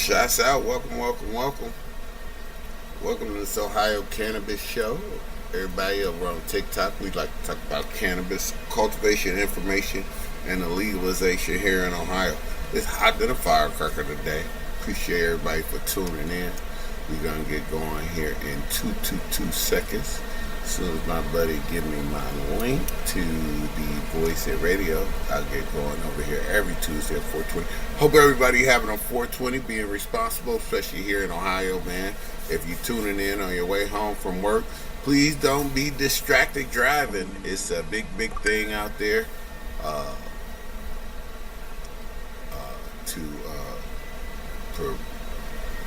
Shouts out, welcome. Welcome to the Sohigho Cannabis Show. Everybody over on TikTok, we like to talk about cannabis, cultivation information, and the legalization here in Ohio. It's hot than a firecracker today. Appreciate everybody for tuning in. We're going to get going here in 222 seconds. As soon as my buddy give me my link to the Voice and Radio, I'll get going over here every Tuesday at 4:20. Hope everybody having a 4:20, being responsible, especially here in Ohio, man. If you're tuning in on your way home from work, please don't be distracted driving. It's a big thing out there uh, to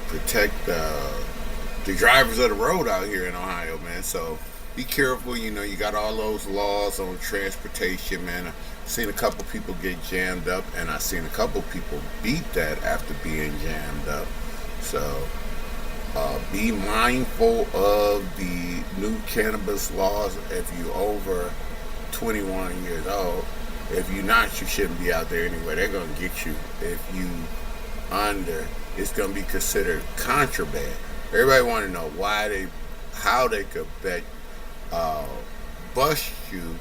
protect the drivers of the road out here in Ohio, man. So be careful. You know, you got all those laws on transportation, man. I've seen a couple people get jammed up, and I've seen a couple people beat that after being jammed up. So be mindful of the new cannabis laws if you're over 21 years old. If you're not, you shouldn't be out there anyway. They're going to get you. If you under, it's going to be considered contraband. Everybody want to know how they could uh, bust you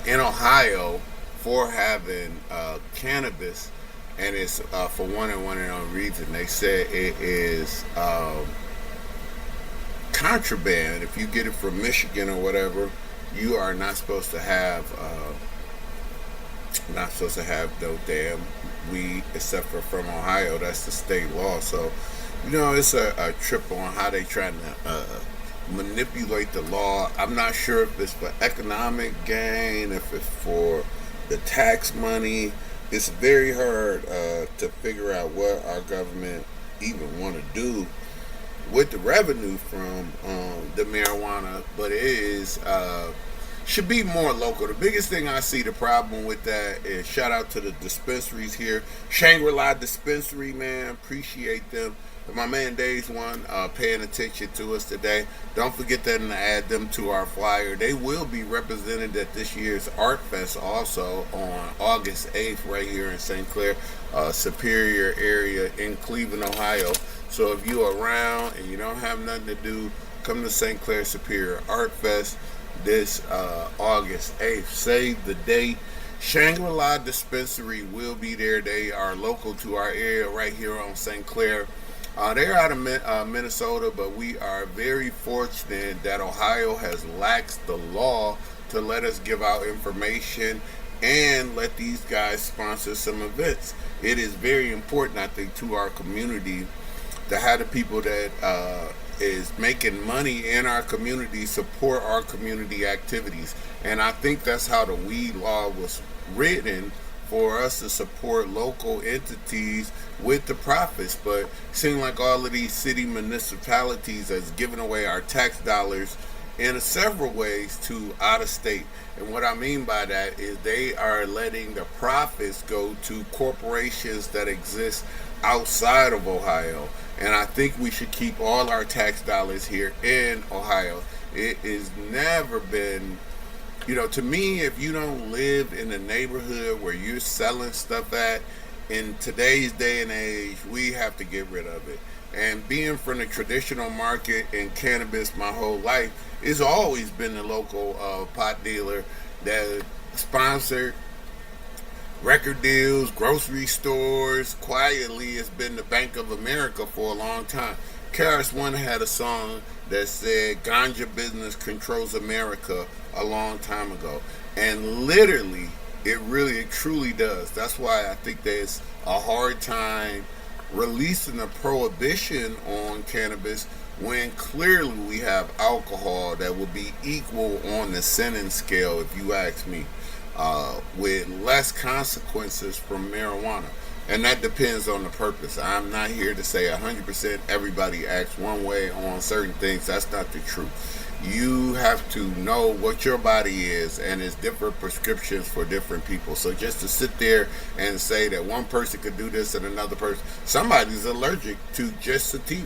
in Ohio for having cannabis, and it's for one and only reason. They said it is contraband. If you get it from Michigan or whatever, you are not supposed to have no damn weed except for from Ohio. That's the state law. So, you know, it's a trip on how they trying to manipulate the law. I'm not sure if it's for economic gain, if it's for the tax money. It's very hard to figure out what our government even want to do with the revenue from the marijuana, but it is should be more local. The biggest thing I see the problem with that is, shout out to the dispensaries here. Shangri-La Dispensary, man, appreciate them. And my man Dave's one paying attention to us today. Don't forget that and add them to our flyer. They will be represented at this year's Art Fest also on August 8th right here in St. Clair, Superior area in Cleveland, Ohio. So if you're around and you don't have nothing to do, come to St. Clair Superior Art Fest this August 8th. Save the date. Shangri-La Dispensary will be there. They are local to our area right here on St. Clair. They're out of Minnesota, but we are very fortunate that Ohio has laxed the law to let us give out information and let these guys sponsor some events. It is very important, I think, to our community to have the people that is making money in our community support our community activities. And I think that's how the weed law was written, for us to support local entities with the profits. But it seems like all of these city municipalities has given away our tax dollars in several ways to out of state. And what I mean by that is they are letting the profits go to corporations that exist outside of Ohio. And I think we should keep all our tax dollars here in Ohio. It has never been, you know, to me, if you don't live in a neighborhood where you're selling stuff at, in today's day and age, we have to get rid of it. And being from the traditional market in cannabis my whole life, it's always been the local pot dealer that sponsored record deals, grocery stores. Quietly, it's been the Bank of America for a long time. Karis One had a song that said "Ganja business controls America" a long time ago, and literally, it truly does. That's why I think there's a hard time releasing a prohibition on cannabis when clearly we have alcohol that would be equal on the sinning scale, if you ask me, with less consequences from marijuana. And that depends on the purpose. I'm not here to say 100% everybody acts one way on certain things. That's not the truth. You have to know what your body is, and it's different prescriptions for different people. So just to sit there and say that one person could do this and another person, somebody's allergic to just sativa.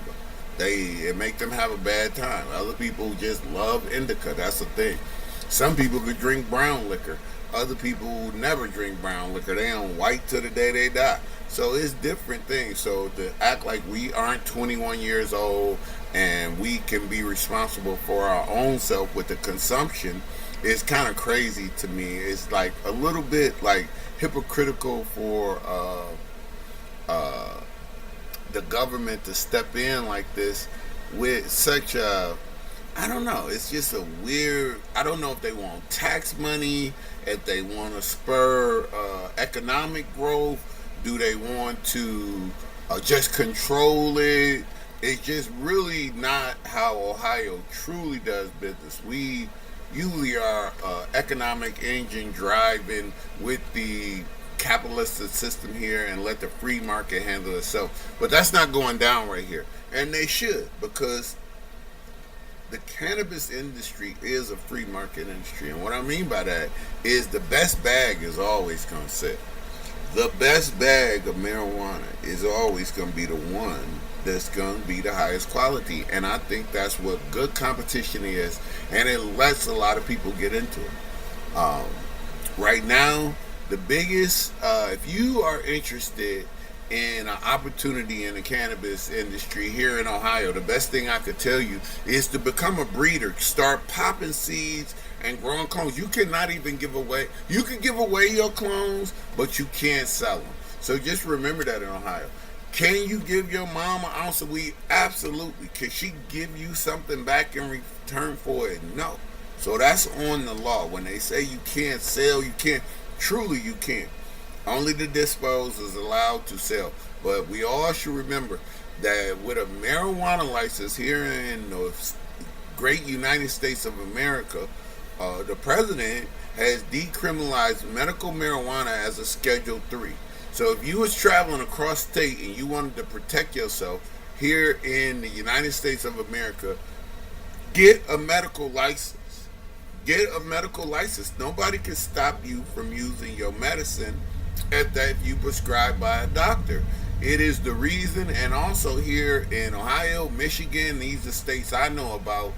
It make them have a bad time. Other people just love indica. That's the thing. Some people could drink brown liquor. Other people never drink brown liquor. They on white till the day they die. So it's different things. So to act like we aren't 21 years old and we can be responsible for our own self with the consumption is kind of crazy to me. It's like a little bit like hypocritical for uh, the government to step in like this with such a, I don't know. It's just a weird. I don't know if they want tax money, if they want to spur economic growth. Do they want to just control it? It's just really not how Ohio truly does business. We usually are economic engine driving with the capitalistic system here and let the free market handle itself. But that's not going down right here. And they should, because the cannabis industry is a free market industry. And what I mean by that is the best bag is always going to sit. The best bag of marijuana is always going to be the one that's going to be the highest quality. And I think that's what good competition is. And it lets a lot of people get into it. Right now, the biggest, if you are interested in an opportunity in the cannabis industry here in Ohio, the best thing I could tell you is to become a breeder. Start popping seeds and growing clones. You cannot even give away. You can give away your clones, but you can't sell them. So just remember that in Ohio. Can you give your mom an ounce of weed? Absolutely. Can she give you something back in return for it? No. So that's on the law. When they say you can't sell, you can't. Truly, you can't. Only the dispos is allowed to sell. But we all should remember that with a marijuana license here in the great United States of America, the president has decriminalized medical marijuana as a Schedule 3. So if you was traveling across state and you wanted to protect yourself here in the United States of America, get a medical license. Get a medical license. Nobody can stop you from using your medicine if you prescribed by a doctor. It is the reason, and also here in Ohio, Michigan, these are states I know about,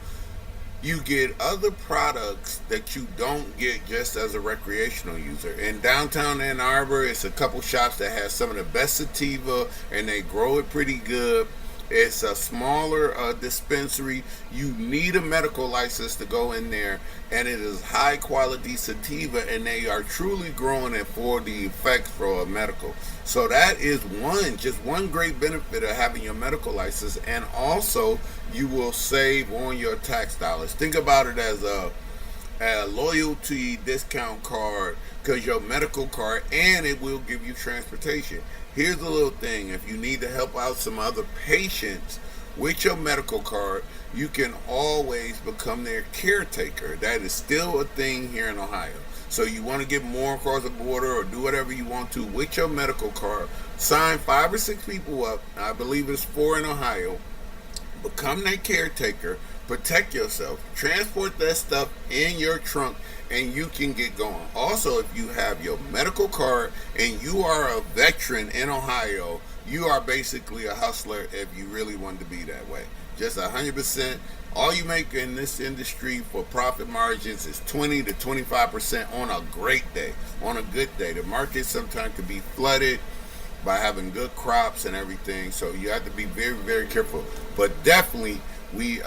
you get other products that you don't get just as a recreational user. In downtown Ann Arbor, it's a couple shops that have some of the best sativa, and they grow it pretty good. It's a smaller dispensary. You need a medical license to go in there, and it is high quality sativa, and they are truly growing it for the effects for a medical. So that is just one great benefit of having your medical license, and also you will save on your tax dollars. Think about it as a loyalty discount card, because your medical card, and it will give you transportation. Here's a little thing: if you need to help out some other patients with your medical card, you can always become their caretaker. That is still a thing here in Ohio. So you want to get more across the border or do whatever you want to with your medical card, sign 5 or 6 people up. I believe it's 4 in Ohio. Become their caretaker, protect yourself, transport that stuff in your trunk, and you can get going. Also, if you have your medical card and you are a veteran in Ohio, you are basically a hustler if you really want to be that way. Just 100%. All you make in this industry for profit margins is 20 to 25% on a great day. On a good day, the market sometimes can be flooded by having good crops and everything, so you have to be very, very careful. But definitely, we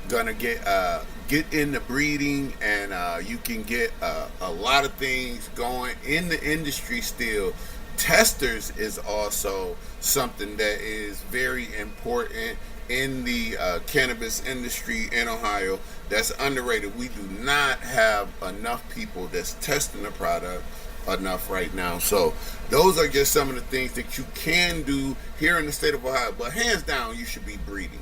gonna get into breeding, and you can get a lot of things going in the industry still. Testers is also something that is very important in the cannabis industry in Ohio. That's underrated. We do not have enough people that's testing the product enough right now. So those are just some of the things that you can do here in the state of Ohio. But hands down, you should be breeding.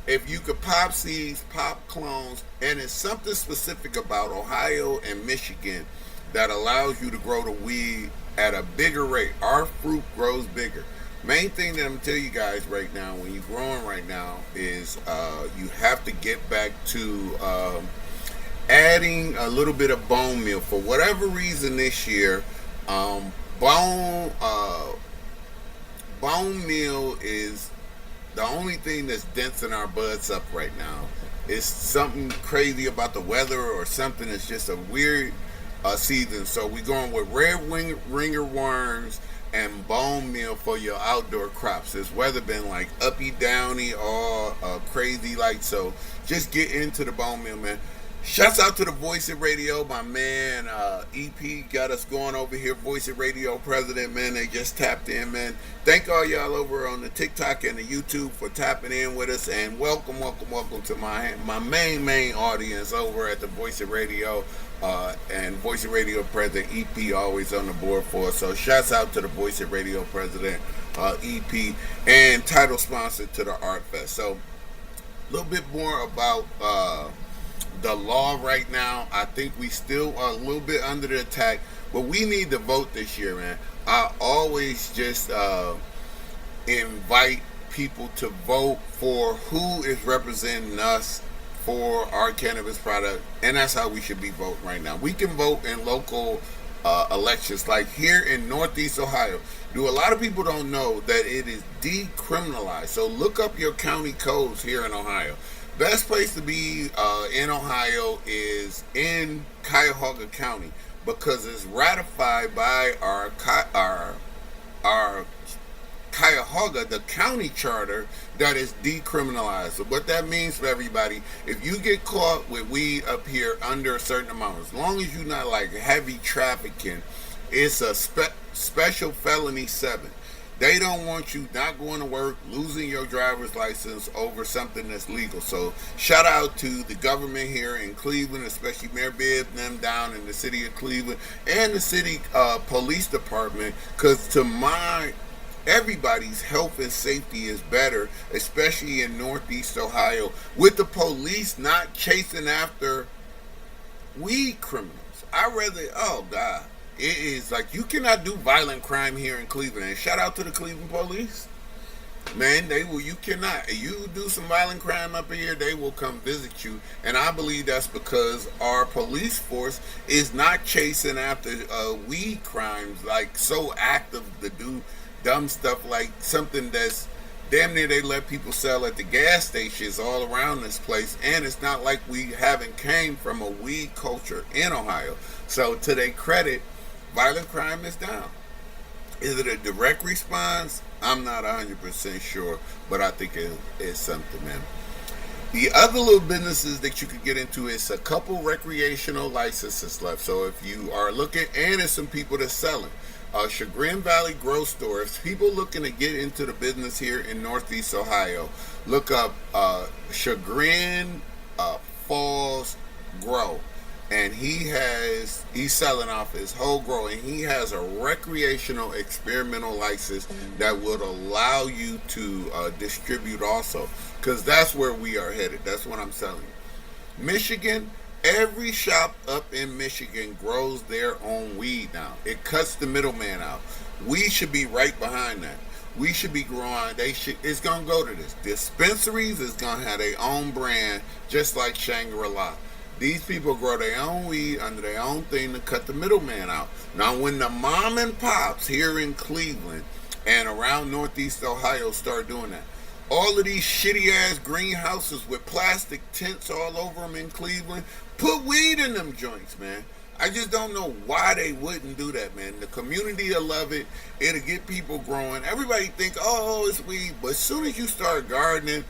If you could pop seeds, pop clones, and it's something specific about Ohio and Michigan that allows you to grow the weed at a bigger rate. Our fruit grows bigger. Main thing that I'm gonna tell you guys right now, when you're growing right now, is you have to get back to adding a little bit of bone meal. For whatever reason this year, bone meal is the only thing that's densing our buds up right now. It's something crazy about the weather, or something that's just a weird season. So we're going with red ringer worms and bone meal for your outdoor crops. This weather been like uppy, downy, all crazy. Like, so just get into the bone meal, man. Shouts out to the Voice of Radio, my man EP got us going over here. Voice of Radio president, man, they just tapped in, man. Thank all y'all over on the TikTok and the YouTube for tapping in with us, and welcome to my main audience over at the Voice of Radio, and Voice of Radio president EP always on the board for us. So shouts out to the Voice of Radio president EP and title sponsor to the Art Fest. So a little bit more about the law right now. I think we still are a little bit under the attack, but we need to vote this year, man. I always just invite people to vote for who is representing us for our cannabis product, and that's how we should be voting right now. We can vote in local elections, like here in Northeast Ohio. A lot of people don't know that it is decriminalized. So look up your county codes here in Ohio. Best place to be in Ohio is in Cuyahoga County, because it's ratified by our Cuyahoga, the county charter, that is decriminalized. So what that means for everybody, if you get caught with weed up here under a certain amount, as long as you're not like heavy trafficking, it's a special felony 7. They don't want you not going to work, losing your driver's license over something that's legal. So shout out to the government here in Cleveland, especially Mayor Bibb and them down in the city of Cleveland, and the city police department, because everybody's health and safety is better, especially in Northeast Ohio, with the police not chasing after weed criminals. Oh God. It is like, you cannot do violent crime here in Cleveland. And shout out to the Cleveland police. Man, you cannot. You do some violent crime up here, they will come visit you. And I believe that's because our police force is not chasing after weed crimes, like so active to do dumb stuff, like something that's damn near they let people sell at the gas stations all around this place. And it's not like we haven't came from a weed culture in Ohio. So to their credit, violent crime is down. Is it a direct response? I'm not 100% sure, but I think it's something, man. The other little businesses that you could get into is a couple recreational licenses left. So if you are looking, and there's some people that's selling. Chagrin Valley Grow Store. If people looking to get into the business here in Northeast Ohio, look up Chagrin Falls Grow. And he's selling off his whole grow, and he has a recreational experimental license that would allow you to distribute also, because that's where we are headed. That's what I'm selling. Michigan, every shop up in Michigan grows their own weed now. It cuts the middleman out. We should be right behind that. We should be growing. It's gonna go to this. Dispensaries is gonna have their own brand, just like Shangri-La. These people grow their own weed under their own thing to cut the middleman out. Now, when the mom and pops here in Cleveland and around Northeast Ohio start doing that, all of these shitty-ass greenhouses with plastic tents all over them in Cleveland, put weed in them joints, man. I just don't know why they wouldn't do that, man. The community will love it. It'll get people growing. Everybody think, oh, it's weed. But as soon as you start gardening,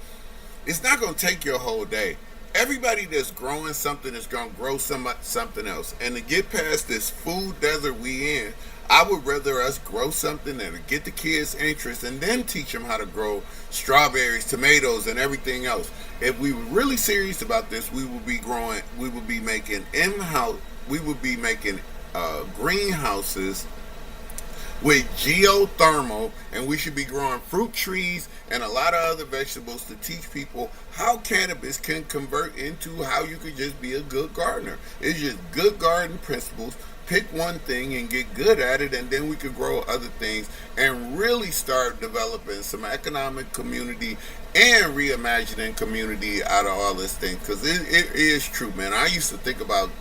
it's not going to take your whole day. Everybody that's growing something is going to grow something else. And to get past this food desert we in, I would rather us grow something and get the kids' interest and then teach them how to grow strawberries, tomatoes, and everything else. If we were really serious about this, we would be making greenhouses with geothermal, and we should be growing fruit trees and a lot of other vegetables to teach people how cannabis can convert into how you could just be a good gardener. It's just good garden principles. Pick one thing and get good at it, and then we could grow other things and really start developing some economic community and reimagining community out of all this thing. Because it is true, man. I used to think about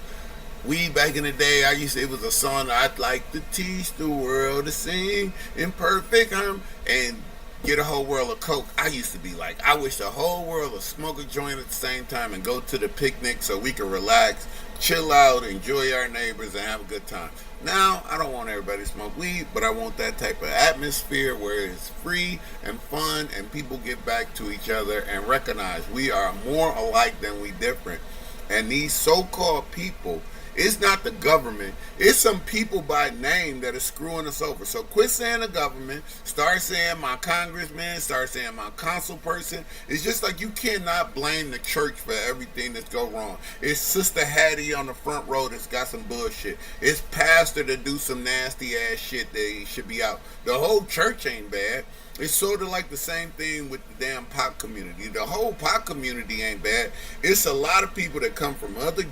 weed back in the day. It was a song I'd like to teach the world to sing in perfect harmony and get a whole world of coke. I used to be like, I wish the whole world would smoke a joint at the same time and go to the picnic so we could relax, chill out, enjoy our neighbors, and have a good time. Now, I don't want everybody to smoke weed, but I want that type of atmosphere where it's free and fun and people get back to each other and recognize we are more alike than we different. And these so-called people, it's not the government, it's some people by name that are screwing us over. So quit saying the government, start saying my congressman, start saying my council person. It's just like you cannot blame the church for everything that's go wrong. It's Sister Hattie on the front row that's got some bullshit. It's pastor that do some nasty ass shit that should be out. The whole church ain't bad. It's sort of like the same thing with the damn pop community. The whole pop community ain't bad. It's a lot of people that come from other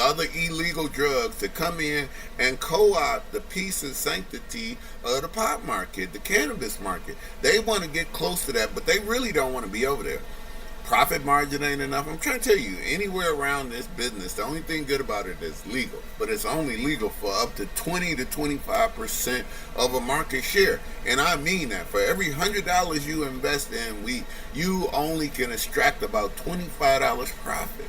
other illegal drugs that come in and co-opt the peace and sanctity of the pop market, the cannabis market. They want to get close to that, but they really don't want to be over there. Profit margin ain't enough. I'm trying to tell you, anywhere around this business, the only thing good about it is legal. But it's only legal for up to 20 to 25% of a market share. And I mean that. For every $100 you invest in weed, you only can extract about $25 profit.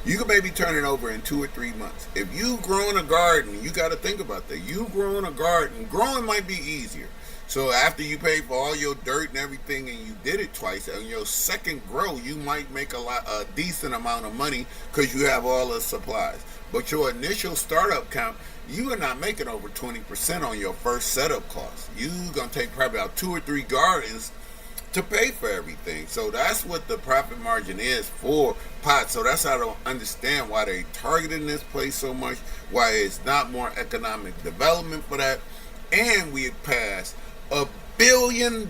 You can maybe turn it over in 2 or 3 months. If you grow in a garden, you got to think about that. You grow in a garden, growing might be easier. So after you pay for all your dirt and everything, and you did it twice, on your second grow, you might make a decent amount of money because you have all the supplies. But your initial startup count, you are not making over 20% on your first setup cost. You're gonna take probably about 2 or 3 gardens to pay for everything. So that's what the profit margin is for pot. So that's how I don't understand why they targeting this place so much, why it's not more economic development for that. And we have passed $1 billion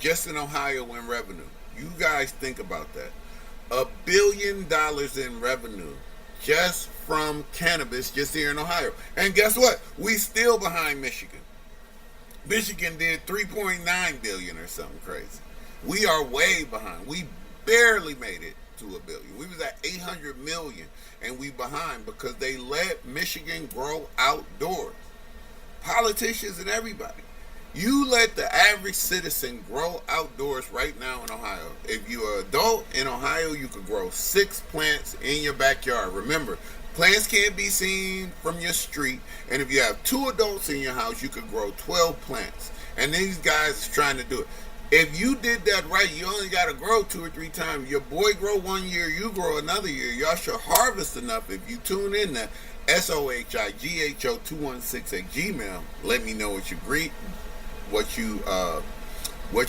just in Ohio in revenue. You guys think about that. $1 billion in revenue just from cannabis just here in Ohio. And guess what? We still behind Michigan. Michigan did 3.9 billion or something crazy. We are way behind. We barely made it to $1 billion. We was at 800 million and we behind because they let Michigan grow outdoors. Politicians and everybody. You let the average citizen grow outdoors right now in Ohio. If you're an adult in Ohio, you could grow 6 plants in your backyard. Remember, plants can't be seen from your street. And if you have 2 adults in your house, you could grow 12 plants. And these guys are trying to do it. If you did that right, you only got to grow 2 or 3 times. Your boy grow 1 year, you grow another year. Y'all should harvest enough. If you tune in to SOHIGHO216 at Gmail, let me know what you agree, what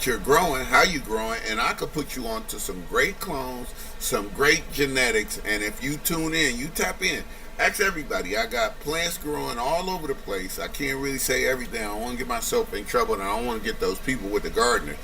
you're growing, how you growing, and I could put you on to some great clones, some great genetics. And if you tune in, you tap in. Ask everybody. I got plants growing all over the place. I can't really say everything. I don't want to get myself in trouble, and I don't want to get those people with the gardener.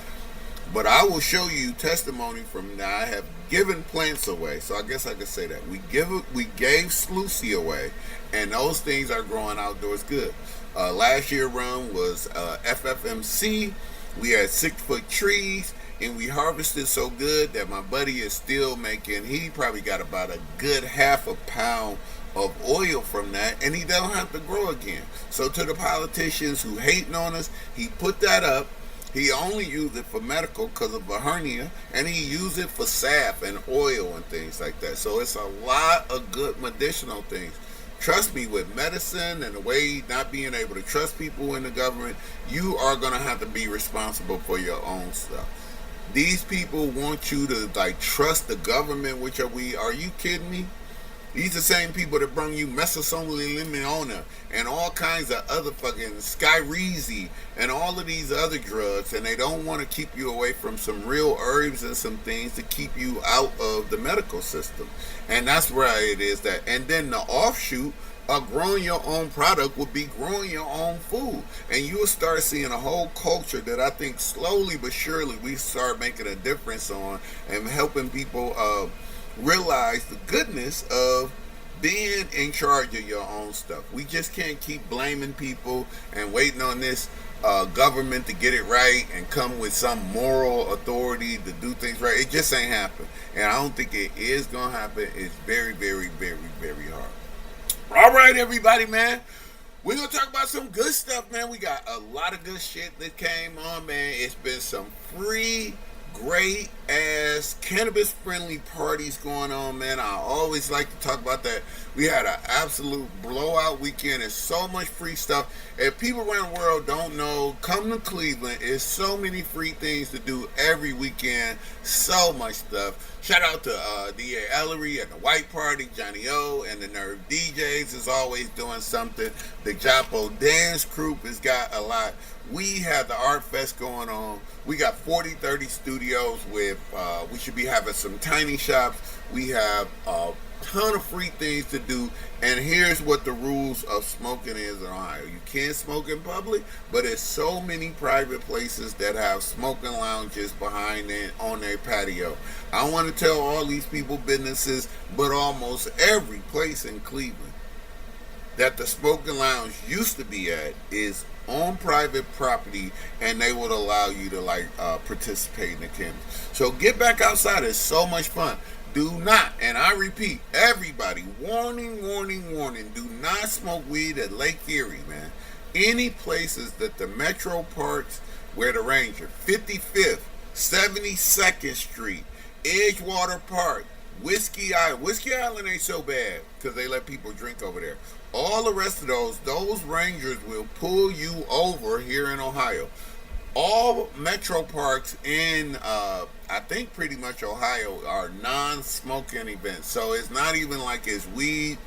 But I will show you testimony from now. I have given plants away, so I guess I could say that we gave Sluicy away, and those things are growing outdoors good. Last year run was FFMC. We had 6-foot trees, and we harvested so good that my buddy is still making. He probably got about a good half a pound of oil from that, and he don't have to grow again. So to the politicians who hating on us, he put that up. He only used it for medical because of a hernia, and he used it for salve and oil and things like that. So it's a lot of good medicinal things. Trust me, with medicine and the way not being able to trust people in the government, you are going to have to be responsible for your own stuff. These people want you to like trust the government, which are we? Are you kidding me? These are the same people that bring you mesosomalilimeona and all kinds of other fucking Skyrizi and all of these other drugs, and they don't want to keep you away from some real herbs and some things to keep you out of the medical system. And that's where it is that. And then the offshoot of growing your own product would be growing your own food. And you will start seeing a whole culture that I think slowly but surely we start making a difference on and helping people realize the goodness of being in charge of your own stuff. We just can't keep blaming people and waiting on this government to get it right and come with some moral authority to do things right. It just ain't happen. And I don't think it is going to happen. It's very, very, very, very hard. All right, everybody, man. We're going to talk about some good stuff, man. We got a lot of good shit that came on, man. It's been some free great ass cannabis friendly parties going on, man. I always like to talk about that. We had an absolute blowout weekend and so much free stuff. If people around the world don't know, come to Cleveland. It's so many free things to do every weekend. So much stuff. Shout out to DA Ellery and the White Party, Johnny O, and the Nerve DJs is always doing something. The Japo Dance Group has got a lot. We have the Art Fest going on. We got 4030 studios with, we should be having some tiny shops. We have a ton of free things to do. And here's what the rules of smoking is in Ohio. You can't smoke in public, but there's so many private places that have smoking lounges behind it on their patio. I want to tell all these people businesses, but almost every place in Cleveland that the smoking lounge used to be at is on private property, and they would allow you to participate in the cannabis. So get back outside. It's so much fun. Do not, and I repeat, everybody, warning, warning, warning, do not smoke weed at Lake Erie, man. Any places that the metro parks where the Ranger, 55th, 72nd Street, Edgewater Park, Whiskey Island. Whiskey Island ain't so bad because they let people drink over there. All the rest of those rangers will pull you over here in Ohio. All metro parks in, I think pretty much Ohio, are non-smoking events. So it's not even like it's weed.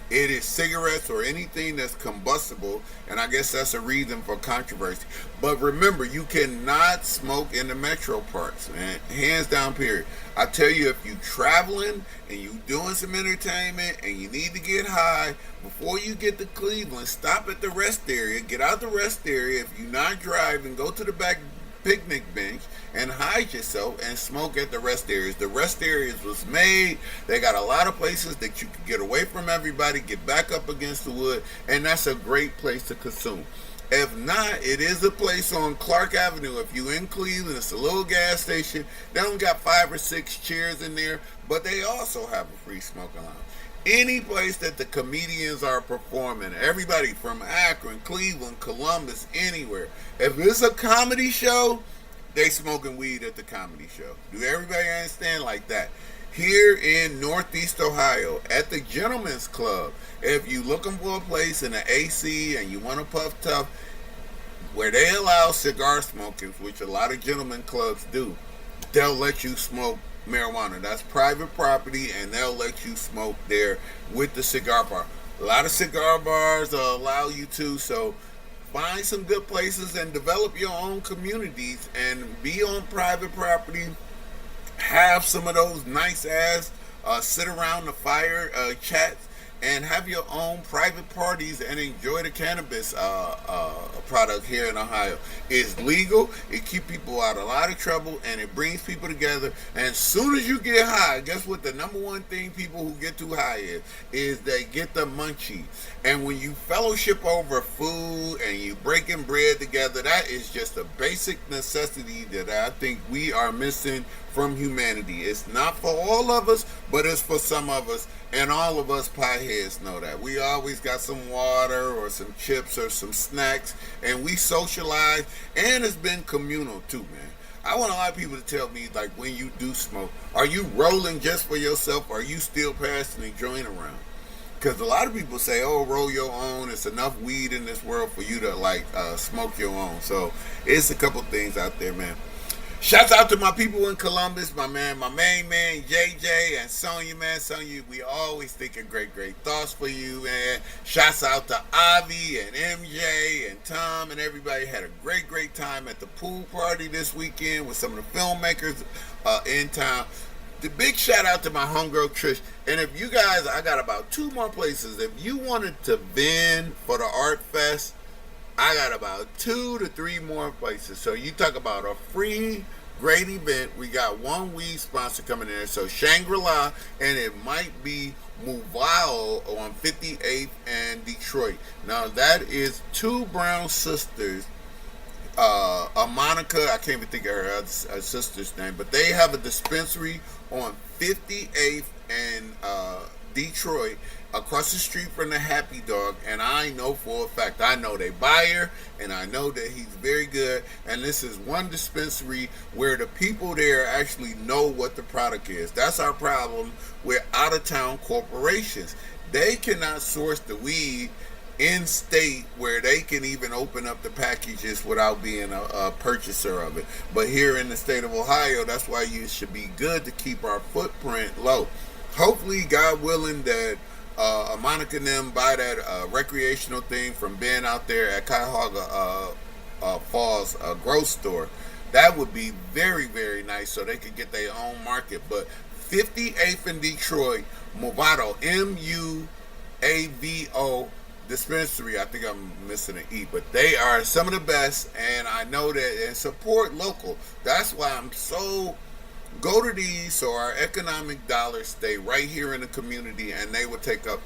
It is cigarettes or anything that's combustible, and I guess that's a reason for controversy. But remember, you cannot smoke in the metro parks, man. Hands down, period. I tell you, if you traveling and you doing some entertainment and you need to get high, before you get to Cleveland, stop at the rest area, get out the rest area. If you're not driving, go to the back picnic bench and hide yourself and smoke at the rest areas. The rest areas was made. They got a lot of places that you can get away from everybody, get back up against the wood, and that's a great place to consume. If not, it is a place on Clark Avenue. If you in Cleveland, it's a little gas station. They only got 5 or 6 chairs in there, but they also have a free smoking lounge. Any place that the comedians are performing, everybody from Akron, Cleveland, Columbus, anywhere. If it's a comedy show, they smoking weed at the comedy show. Do everybody understand like that? Here in Northeast Ohio, at the Gentlemen's Club, if you looking for a place in the AC and you want to puff tough, where they allow cigar smoking, which a lot of gentlemen clubs do, they'll let you smoke marijuana. That's private property, and they'll let you smoke there with the cigar bar. A lot of cigar bars allow you to, so find some good places and develop your own communities and be on private property. Have some of those nice ass sit around the fire chats and have your own private parties and enjoy the cannabis product here in Ohio. It's legal, it keeps people out of a lot of trouble, and it brings people together. And as soon as you get high, guess what the number one thing people who get too high is they get the munchies. And when you fellowship over food and you breaking bread together, that is just a basic necessity that I think we are missing from humanity. It's not for all of us, but it's for some of us, and all of us pieheads know that. We always got some water or some chips or some snacks, and we socialize, and it's been communal too, man. I want a lot of people to tell me, like, when you do smoke, are you rolling just for yourself, or are you still passing a joint around? Because a lot of people say, oh, roll your own. It's enough weed in this world for you to, smoke your own. So it's a couple things out there, man. Shouts out to my people in Columbus, my main man, JJ, and Sonya, man. Sonya, we always thinking great thoughts for you, man. Shouts out to Avi and MJ and Tom and everybody. Had a great time at the pool party this weekend with some of the filmmakers in town. The big shout out to my homegirl Trish. And if you guys, I got about 2 more places. If you wanted to vend for the Art Fest, I got about 2 to 3 more places. So you talk about a free, great event. We got one weed sponsor coming in there. So Shangri-La, and it might be Movile on 58th and Detroit. Now that is 2 brown sisters. A Monica, I can't even think of her sister's name, but they have a dispensary on 58th and Detroit, across the street from the Happy Dog, and I know for a fact, I know they buyer, and I know that he's very good. And this is one dispensary where the people there actually know what the product is. That's our problem with out of town corporations. They cannot source the weed in state where they can even open up the packages without being a purchaser of it. But here in the state of Ohio, that's why you should be good to keep our footprint low. Hopefully, God willing, that Monica and them buy that recreational thing from Ben out there at Cuyahoga Falls grocery store. That would be very, very nice so they could get their own market. But 58th in Detroit, Movado, Muavo dispensary. I think I'm missing an E, but they are some of the best, and I know that, and support local. That's why I'm so go to these, so our economic dollars stay right here in the community, and they will take care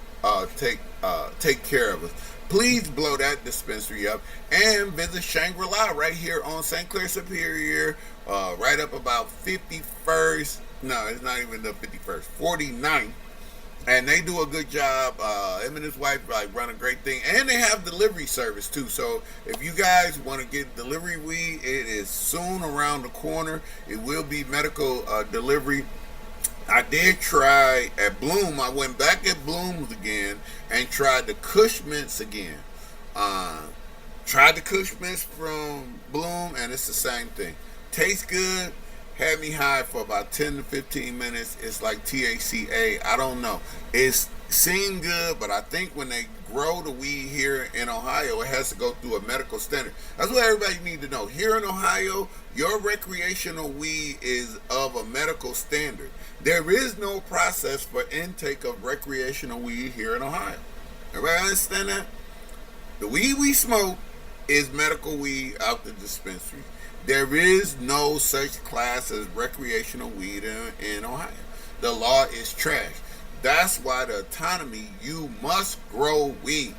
of us. Please blow that dispensary up and visit Shangri-La right here on St. Clair Superior, right up about 51st. No, it's not even the 51st, 49th. And they do a good job. Him and his wife run a great thing, and they have delivery service too. So if you guys want to get delivery weed, it is soon around the corner. It will be medical delivery. I did try at Bloom. I went back at Bloom's again and tried the Kush Mints again. Tried the Kush Mints from Bloom, and it's the same thing. Tastes good. Had me high for about 10 to 15 minutes. It's like THCA. I don't know. It seemed good, but I think when they grow the weed here in Ohio, it has to go through a medical standard. That's what everybody need to know. Here in Ohio, your recreational weed is of a medical standard. There is no process for intake of recreational weed here in Ohio. Everybody understand that? The weed we smoke is medical weed out the dispensary. There is no such class as recreational weed in Ohio. The law is trash. That's why the autonomy, you must grow weed.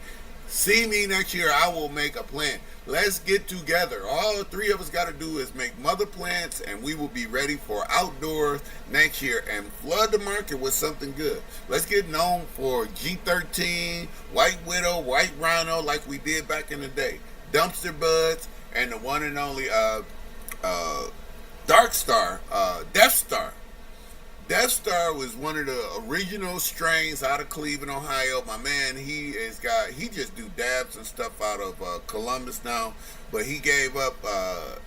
See me next year, I will make a plan. Let's get together. All the three of us got to do is make mother plants, and we will be ready for outdoors next year and flood the market with something good. Let's get known for G13, White Widow, White Rhino like we did back in the day. Dumpster Buds, and the one and only Dark Star, Death Star. Death Star was one of the original strains out of Cleveland, Ohio. My man, he just do dabs and stuff out of Columbus now, but he gave up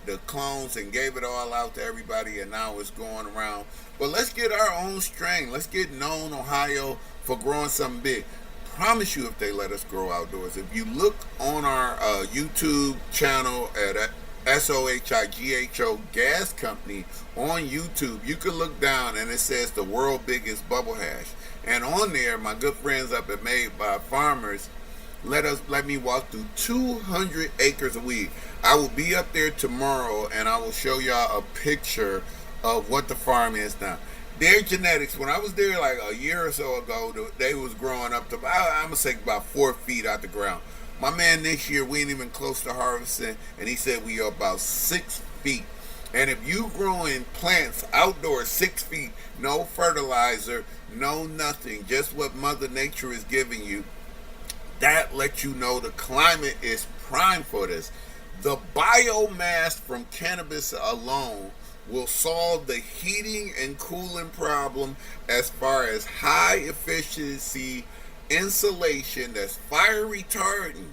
the clones and gave it all out to everybody, and now it's going around. But let's get our own strain. Let's get known, Ohio, for growing something big. Promise you, if they let us grow outdoors. If you look on our YouTube channel at Sohigho Gas Company on YouTube, you can look down and it says the world biggest bubble hash. And on there, my good friends up at Made by Farmers let me walk through 200 acres of weed. I will be up there tomorrow, and I will show y'all a picture of what the farm is now. Their genetics, when I was there like a year or so ago, they was growing up to about, I'm gonna say about 4 feet out the ground. My man, this year we ain't even close to harvesting, and he said we are about 6 feet. And if you growing plants outdoors 6 feet, no fertilizer, no nothing, just what Mother Nature is giving you, that lets you know the climate is prime for this. The biomass from cannabis alone will solve the heating and cooling problem as far as high efficiency insulation that's fire retardant.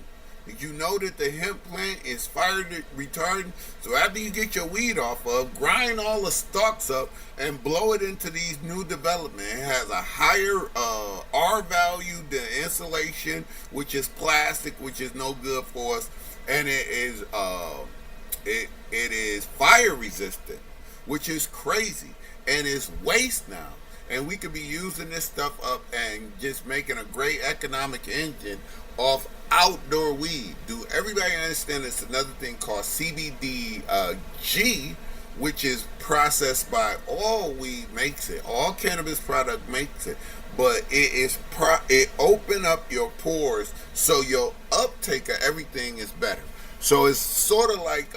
Did you know that the hemp plant is fire retardant? So after you get your weed off of, grind all the stalks up and blow it into these new development. It has a higher R value than insulation, which is plastic, which is no good for us, and it is fire resistant, which is crazy, and it's waste now. And we could be using this stuff up and just making a great economic engine off outdoor weed. Do everybody understand it's another thing called CBD G, which is processed by all weed makes it, all cannabis product makes it, but it open up your pores so your uptake of everything is better. So it's sort of like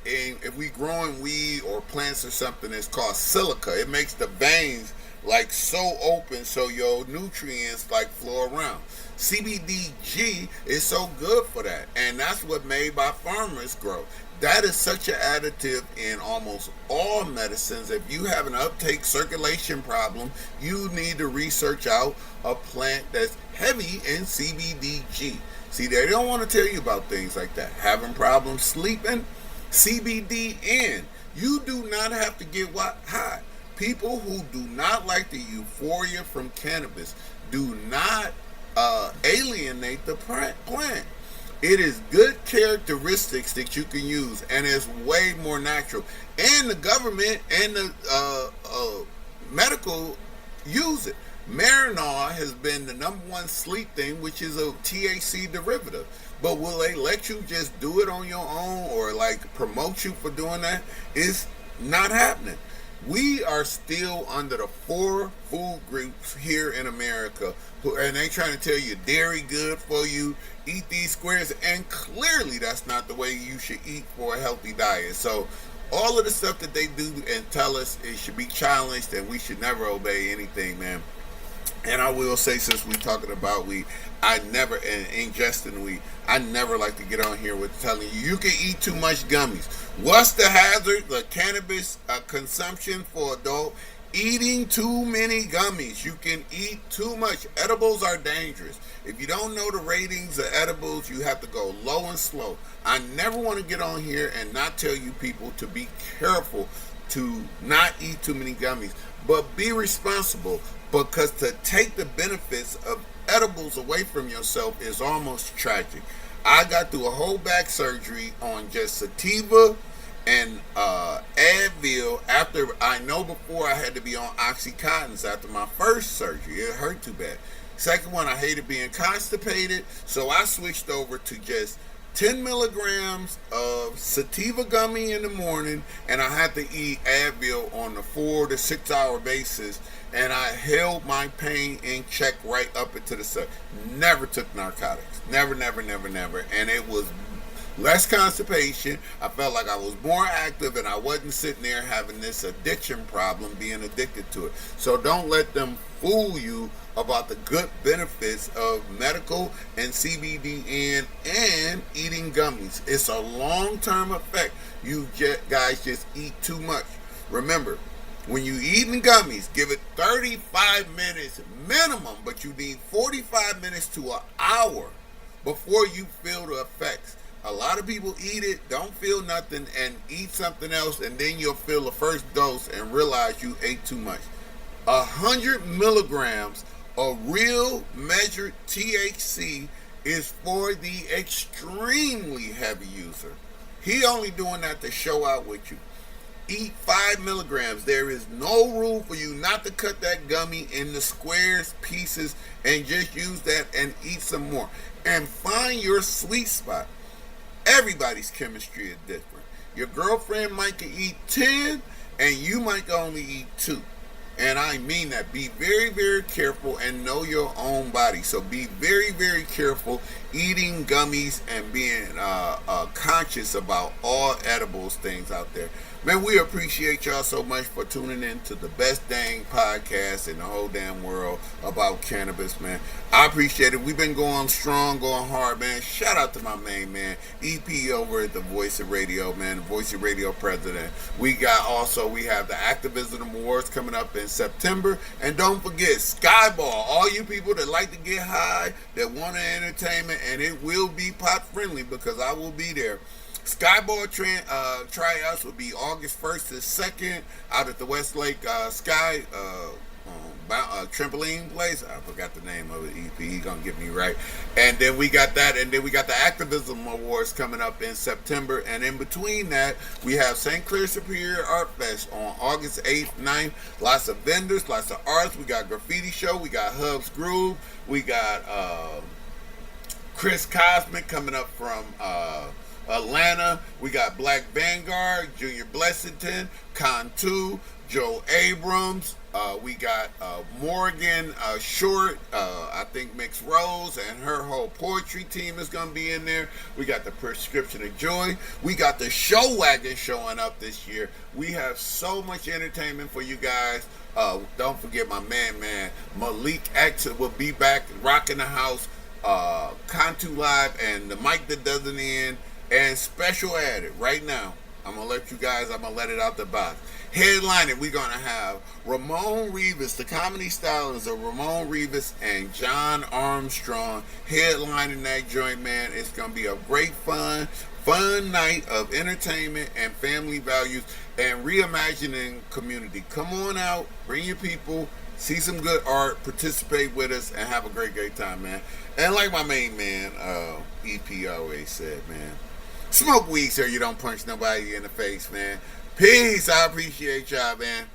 if we growing weed or plants or something, it's called silica. It makes the veins like so open so your nutrients like flow around. CBDG is so good for that, and that's what made by farmers grow. That is such an additive in almost all medicines. If you have an uptake circulation problem, you need to research out a plant that's heavy in CBDG. See, they don't want to tell you about things like that. Having problems sleeping, CBD in. You do not have to get high. People who do not like the euphoria from cannabis do not alienate the plant. It is good characteristics that you can use, and it's way more natural. And the government and the medical use it. Marinol has been the number one sleep thing, which is a THC derivative. But will they let you just do it on your own or like promote you for doing that? It's not happening. We are still under the 4 food groups here in America, and they trying to tell you dairy good for you, eat these squares, and clearly that's not the way you should eat for a healthy diet. So all of the stuff that they do and tell us, it should be challenged, and we should never obey anything, man. And I will say, since we're talking about weed, I never, and ingesting weed, I never like to get on here with telling you can eat too much gummies. What's the hazard? The cannabis consumption for adult. Eating too many gummies. You can eat too much. Edibles are dangerous. If you don't know the ratings of edibles, you have to go low and slow. I never want to get on here and not tell you people to be careful to not eat too many gummies, but be responsible, because to take the benefits of edibles away from yourself is almost tragic. I got through a whole back surgery on just sativa and Advil after I know before I had to be on Oxycontins after my first surgery. It hurt too bad. Second one, I hated being constipated, so I switched over to just 10 milligrams of sativa gummy in the morning, and I had to eat Advil on a 4 to 6 hour basis, and I held my pain in check right up into the sun. Never took narcotics. Never, never, never, never. And it was less constipation. I felt like I was more active, and I wasn't sitting there having this addiction problem, being addicted to it. So don't let them fool you about the good benefits of medical and CBD and eating gummies. It's a long-term effect. You guys just eat too much. Remember, when you eating gummies, give it 35 minutes minimum, but you need 45 minutes to an hour before you feel the effects. A lot of people eat it, don't feel nothing, and eat something else, and then you'll feel the first dose and realize you ate too much. 100 milligrams of real measured THC is for the extremely heavy user. He only doing that to show out with you. Eat 5 milligrams. There is no rule for you not to cut that gummy into squares, pieces, and just use that and eat some more. And find your sweet spot. Everybody's chemistry is different. Your girlfriend might can eat 10, and you might only eat 2. And I mean that. Be very, very careful and know your own body. So be very, very careful eating gummies and being conscious about all edibles things out there. Man, we appreciate y'all so much for tuning in to the best dang podcast in the whole damn world about cannabis, man. I appreciate it. We've been going strong, going hard, man. Shout out to my main man, EP over at the Voice of Radio, man, the Voice of Radio president. We have the Activism Awards coming up in September. And don't forget, Skyball, all you people that like to get high, that want entertainment, and it will be pot friendly because I will be there. Skyball tryouts will be August 1st to 2nd out at the Westlake Sky trampoline place. I forgot the name of it. EP, he gonna get me right. And then we got that, and then we got the Activism Awards coming up in September. And in between that, we have St. Clair Superior Art Fest on August 8th, 9th. Lots of vendors, lots of arts. We got graffiti show. We got Hub's Groove. We got Chris Cosmic coming up from Atlanta, we got Black Vanguard, Junior Blessington, Cantu, Joe Abrams. We got Morgan Short, I think Mix Rose, and her whole poetry team is going to be in there. We got the Prescription of Joy. We got the Show Wagon showing up this year. We have so much entertainment for you guys. Don't forget my man, Malik X will be back rocking the house. Cantu Live and the mic that doesn't end, and special added right now. I'm gonna let you guys. I'm gonna let it out the box. Headlining, we're gonna have Ramon Rivas, the comedy stylist of Ramon Rivas and John Armstrong headlining that joint. Man, it's gonna be a great fun night of entertainment and family values and reimagining community. Come on out, bring your people, see some good art, participate with us, and have a great time, man. And like my main man, EP always said, man, smoke weed so you don't punch nobody in the face, man. Peace. I appreciate y'all, man.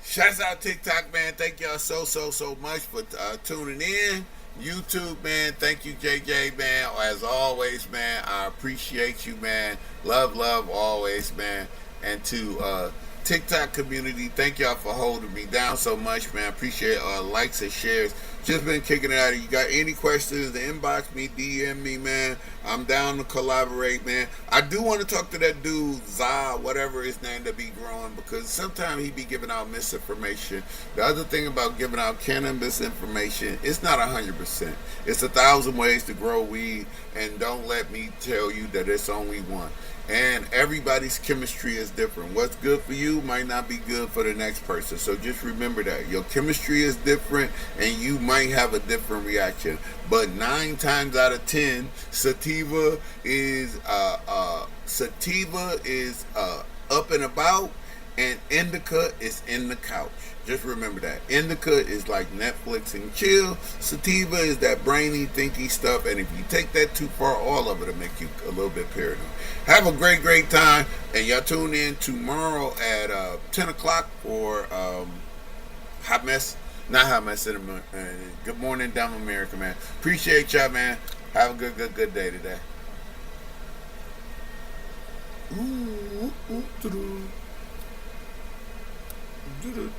Shouts out TikTok, man. Thank y'all so much for tuning in. YouTube, man. Thank you, JJ, man. As always, man, I appreciate you, man. Love always, man. And to TikTok community, thank y'all for holding me down so much, man. Appreciate likes and shares. Just been kicking it out. If you got any questions, inbox me, DM me, man. I'm down to collaborate, man. I do want to talk to that dude, Zah, whatever his name, that be growing, because sometimes he be giving out misinformation. The other thing about giving out cannabis information, it's not 100%. It's 1,000 ways to grow weed, and don't let me tell you that it's only one. And everybody's chemistry is different. What's good for you might not be good for the next person. So just remember that. Your chemistry is different and you might have a different reaction. But 9 times out of 10, sativa is up and about, and indica is in the couch. Just remember that. Indica is like Netflix and chill. Sativa is that brainy, thinky stuff. And if you take that too far, all of it will make you a little bit paranoid. Have a great time. And y'all tune in tomorrow at 10 o'clock for Hot Mess. Not Hot Mess Cinema. Good morning, Dumb America, man. Appreciate y'all, man. Have a good day today. Ooh, ooh, ooh, doo-doo. Doo-doo.